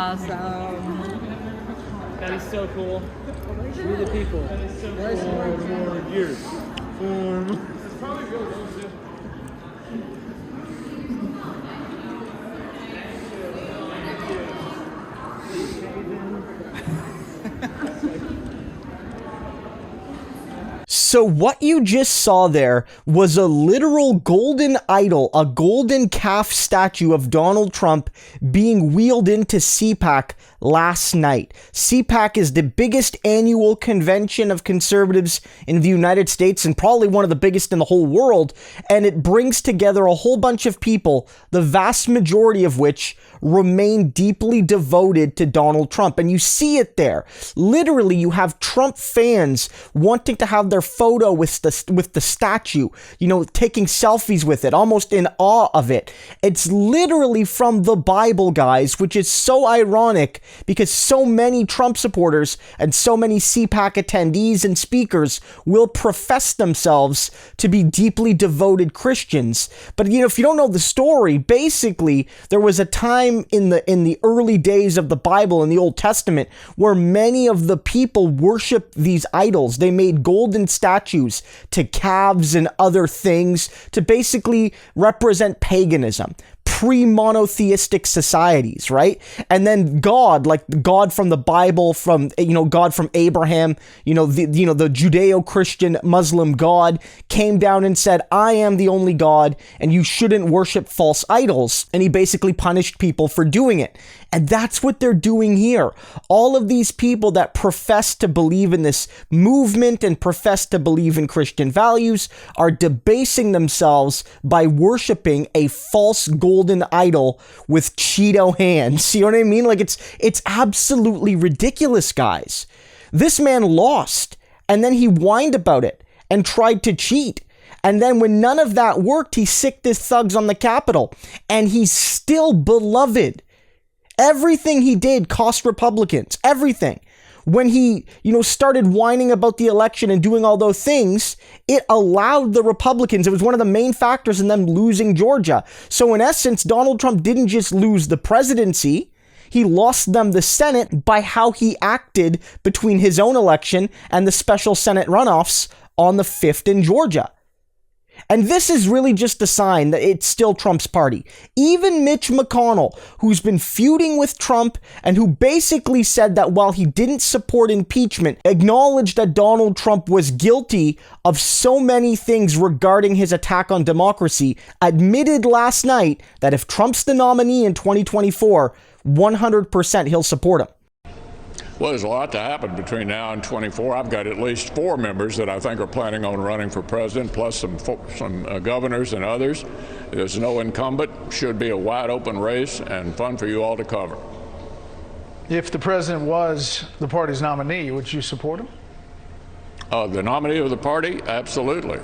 awesome. That is so cool. We're the people. That is so cool. 4 years. It's probably real too. So what you just saw there was a literal golden idol, a golden calf statue of Donald Trump being wheeled into CPAC last night. CPAC is the biggest annual convention of conservatives in the United States and probably one of the biggest in the whole world. And it brings together a whole bunch of people, the vast majority of which remain deeply devoted to Donald Trump. And you see it there. Literally, you have Trump fans wanting to have their photo with the statue, you know, taking selfies with it, almost in awe of it. It's literally from the Bible, guys, which is so ironic because so many Trump supporters and so many CPAC attendees and speakers will profess themselves to be deeply devoted Christians. But, you know, if you don't know the story, basically, there was a time in the early days of the Bible in the Old Testament where many of the people worshiped these idols. They made golden statues to calves and other things to basically represent paganism, pre-monotheistic societies, right? And then God, like God from the Bible, from, you know, God from Abraham, the Judeo-Christian Muslim God came down and said, I am the only God and you shouldn't worship false idols. And he basically punished people for doing it. And that's what they're doing here. All of these people that profess to believe in this movement and profess to believe in Christian values are debasing themselves by worshiping a false golden idol with Cheeto hands. You know what I mean? Like it's absolutely ridiculous, guys. This man lost and then he whined about it and tried to cheat. And then when none of that worked, he sicked his thugs on the Capitol and he's still beloved. Everything he did cost Republicans, everything. When he, started whining about the election and doing all those things, it allowed the Republicans, it was one of the main factors in them losing Georgia. So in essence, Donald Trump didn't just lose the presidency, he lost them the Senate by how he acted between his own election and the special Senate runoffs on the 5th in Georgia. And this is really just a sign that it's still Trump's party. Even Mitch McConnell, who's been feuding with Trump and who basically said that while he didn't support impeachment, acknowledged that Donald Trump was guilty of so many things regarding his attack on democracy, admitted last night that if Trump's the nominee in 2024, 100% he'll support him. Well, there's a lot to happen between now and 24. I've got at least 4 members that I think are planning on running for president, plus some governors and others. There's no incumbent. Should be a wide open race and fun for you all to cover. If the president was the party's nominee, would you support him? The nominee of the party? Absolutely.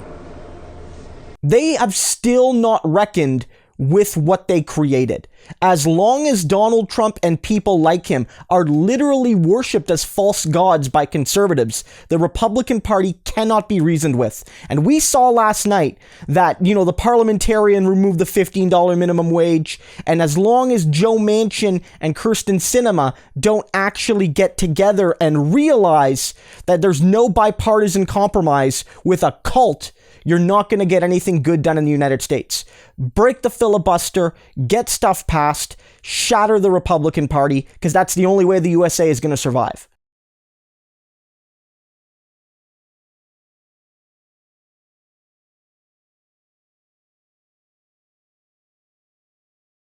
They have still not reckoned with what they created. As long as Donald Trump and people like him are literally worshipped as false gods by conservatives, the Republican Party cannot be reasoned with. And we saw last night that, the parliamentarian removed the $15 minimum wage, and as long as Joe Manchin and Kyrsten Sinema don't actually get together and realize that there's no bipartisan compromise with a cult, you're not going to get anything good done in the United States. Break the filibuster, get stuff passed, shatter the Republican Party, because that's the only way the USA is going to survive.